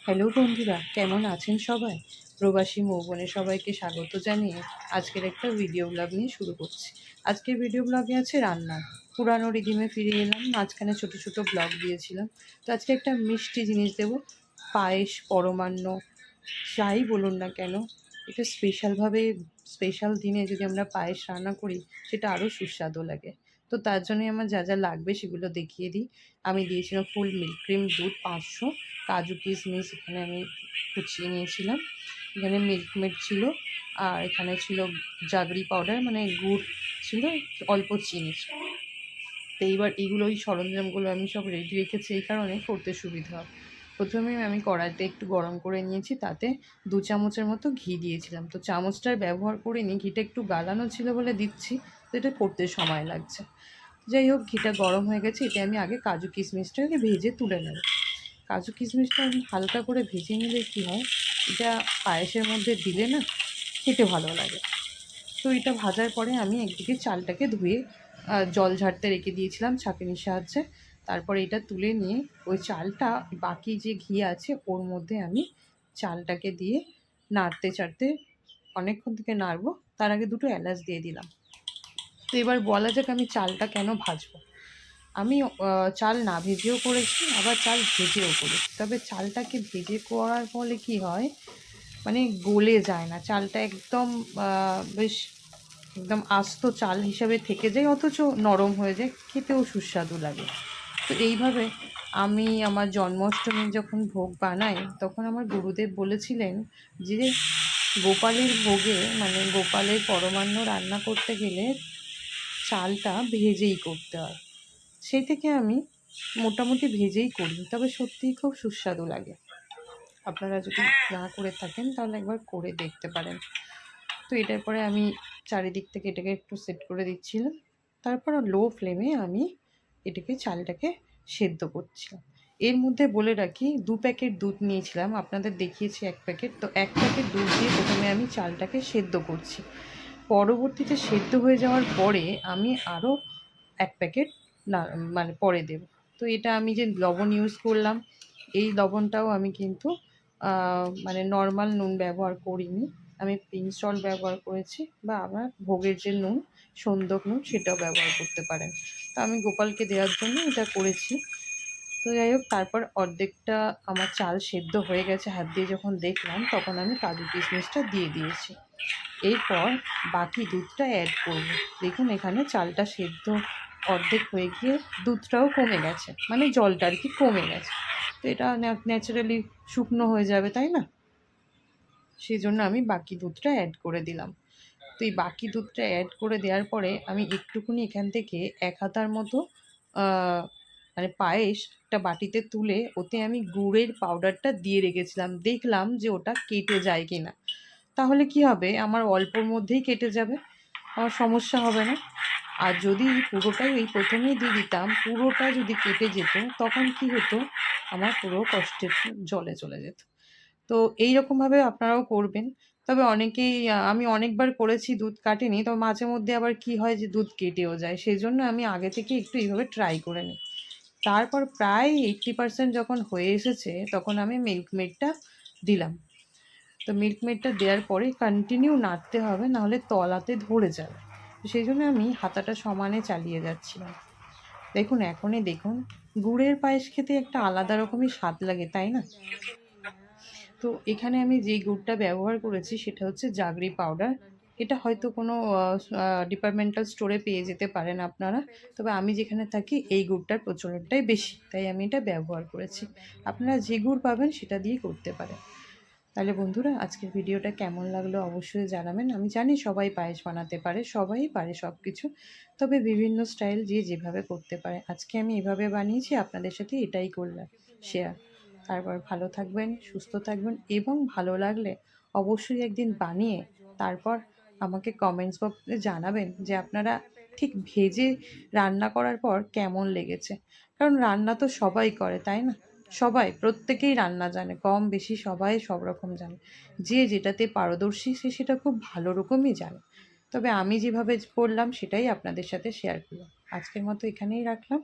Hello বন্ধুরা, কেমন আছেন সবাই? প্রবাসী মৌবনে সবাইকে স্বাগত জানিয়ে আজকের একটা ভিডিও ব্লগ নিয়ে শুরু করছি। আজকের ভিডিও ব্লগে আছে রান্না। পুরানো রিদিমে ফিরে এলাম, মাঝখানে ছোট ছোট ব্লগ দিয়েছিলাম। তো আজকে একটা মিষ্টি জিনিস দেবো, পায়েস, পরমান্ন, যাই বলুন না কেন, এটা স্পেশাল দিনে যদি আমরা পায়েস রান্না করি সেটা আরও সুস্বাদু লাগে। তো তার জন্যই আমার যা যা লাগবে সেগুলো দেখিয়ে দিই। আমি দিয়েছিলাম ফুল মিল্ক ক্রিম দুধ 500, কাজু কিশমিশ এখানে আমি কুচিয়ে নিয়েছিলাম, এখানে মিল্কমেড ছিল, আর এখানে ছিল জাগরি পাউডার মানে গুড় ছিল, অল্প চিনি ছিল। তো এইবার এগুলো ওই সরঞ্জামগুলো আমি সব রেডি রেখেছি এই কারণে করতে সুবিধা হয়। প্রথমে আমি কড়াইতে একটু গরম করে নিয়েছি, তাতে 2 চামচের মতো ঘি দিয়েছিলাম। তো চামচটার ব্যবহার করিনি, ঘিটা একটু গালানো ছিল বলে দিচ্ছি, তো এটা করতে সময় লাগছে। যাই হোক, ঘিটা গরম হয়ে গেছে, এতে আমি আগে কাজু কিশমিশটাকে ভেজে তুলে নেব। কাজু কিশমিশটা আমি হালকা করে ভেজে নিলে কী হয়, এটা পায়েসের মধ্যে দিলে না খেতে ভালো লাগে। তো এটা ভাজার পরে আমি একদিকে চালটাকে ধুয়ে জল ঝাড়তে রেখে দিয়েছিলাম ছাঁকনির সাহায্যে। তারপরে এটা তুলে নিয়ে ওই চালটা, বাকি যে ঘি আছে ওর মধ্যে আমি চালটাকে দিয়ে নাড়তে চাড়তে অনেকক্ষণ থেকে নাড়বো। তার আগে 2টো এলাচ দিয়ে দিলাম। তো এবার বলা যাক আমি চালটা কেন ভাজবো। আমি চাল না ভেজেও করেছি, আবার চাল ভেজেও করেছি। তবে চালটাকে ভেজে করার ফলে কি হয়, মানে গলে যায় না চালটা, একদম বেশ একদম আস্ত চাল হিসাবে থেকে যায়, অথচ নরম হয়ে যায়, খেতেও সুস্বাদু লাগে। তো এইভাবে আমি আমার জন্মাষ্টমী যখন ভোগ বানাই, তখন আমার গুরুদেব বলেছিলেন যে গোপালের ভোগে মানে গোপালের পরমান্ন রান্না করতে গেলে চালটা ভেজেই করতে হয়। সেই থেকে আমি মোটামুটি ভেজেই করি, তবে সত্যিই খুব সুস্বাদু লাগে। আপনারা যদি না করে থাকেন তাহলে একবার করে দেখতে পারেন। তো এটার পরে আমি চারিদিক থেকে এটাকে একটু সেট করে দিচ্ছিলাম। তারপর লো ফ্লেমে আমি চালটাকে সেদ্ধ করছিলাম। এর মধ্যে বলে রাখি, 2 প্যাকেট দুধ নিয়েছিলাম, আপনাদের দেখিয়েছি 1 প্যাকেট। তো 1 প্যাকেট দুধ দিয়ে প্রথমে আমি চালটাকে সেদ্ধ করছি। পরবর্তীতে সেদ্ধ হয়ে যাওয়ার পরে আমি আরও 1 প্যাকেট না মানে পরে দেব। তো এটা আমি যে লবণ ইউজ করলাম, এই লবণটাও আমি কিন্তু মানে নর্মাল নুন ব্যবহার করিনি, আমি পিঙ্ক সল্ট ব্যবহার করেছি, বা আমার ভোগের যে নুন, সন্দক নুন, সেটাও ব্যবহার করতে পারেন। তো আমি গোপালকে দেওয়ার জন্য এটা করেছি। তো যাই হোক, তারপর অর্ধেকটা আমার চাল সেদ্ধ হয়ে গেছে, হাত দিয়ে যখন দেখলাম তখন আমি কাজু কিশমিশটা দিয়ে দিয়েছি। এরপর বাকি দুধটা অ্যাড করব। দেখুন এখানে চালটা সেদ্ধ অর্ধেক হয়ে গিয়ে দুধটাও কমে গেছে, মানে জলটা আর কি কমে গেছে। তো এটা ন্যাচারালি শুকনো হয়ে যাবে, তাই না? সেই জন্য আমি বাকি দুধটা অ্যাড করে দিলাম। তো এই বাকি দুধটা অ্যাড করে দেওয়ার পরে আমি একটুখানি এখান থেকে 1 হাতার মতো মানে পায়েস একটা বাটিতে তুলে ওতে আমি গুড়ের পাউডারটা দিয়ে রেখেছিলাম। দেখলাম যে ওটা কেটে যায় কি না। তাহলে কি হবে, আমার অল্পর মধ্যেই কেটে যাবে, আমার সমস্যা হবে না। আর যদি পুরোটাই এই প্রথমেই দিয়ে দিতাম, পুরোটা যদি কেটে যেত, তখন কি হতো, আমার পুরো কষ্টের জলে চলে যেত। তো এইরকমভাবে আপনারাও করবেন। তবে অনেকেই আমি অনেকবার করেছি দুধ কাটেনি, তবে মাঝে মধ্যে আবার কি হয় যে দুধ কেটেও যায়, সেই জন্য আমি আগে থেকে একটু এইভাবে ট্রাই করে নিই। তারপর প্রায় 80% যখন হয়ে এসেছে তখন আমি মিল্কমেডটা দিলাম। তো মিল্কমেডটা দেওয়ার পরে কন্টিনিউ নাড়তে হবে, নাহলে তলাতে ধরে যাবে। তো সেই জন্য আমি হাতাটা সমানে চালিয়ে যাচ্ছিলাম। দেখুন এখনই দেখুন, গুড়ের পায়েস খেতে একটা আলাদা রকমই স্বাদ লাগে, তাই না? তো এখানে আমি যেই গুড়টা ব্যবহার করেছি সেটা হচ্ছে জাগরি পাউডার। এটা হয়তো কোনো ডিপার্টমেন্টাল স্টোরে পেয়ে যেতে পারেন আপনারা। তবে আমি যেখানে থাকি এই গুড়টার প্রচলনটাই বেশি, তাই আমি এটা ব্যবহার করেছি। আপনারা যে গুড় পাবেন সেটা দিয়েই করতে পারেন। তাহলে বন্ধুরা, আজকের ভিডিওটা কেমন লাগলো অবশ্যই জানাবেন। আমি জানি সবাই পায়েস বানাতে পারে, সবাই পারে সব কিছু, তবে বিভিন্ন স্টাইল যে যেভাবে করতে পারে। আজকে আমি এভাবে বানিয়েছি, আপনাদের সাথে এটাই করলাম শেয়ার। তারপর ভালো থাকবেন, সুস্থ থাকবেন, এবং ভালো লাগলে অবশ্যই একদিন বানিয়ে তারপর আমাকে কমেন্টস বক্সে জানাবেন যে আপনারা ঠিক ভেজে রান্না করার পর কেমন লেগেছে। কারণ রান্না তো সবাই করে, তাই না? সবাই, প্রত্যেকেই রান্না জানে, কম বেশি সবাই সব রকম জানে। যে যেটাতে পারদর্শী সে সেটা খুব ভালো রকমই জানে। তবে আমি যেভাবে করলাম সেটাই আপনাদের সাথে শেয়ার করলাম। আজকের মতো এখানেই রাখলাম।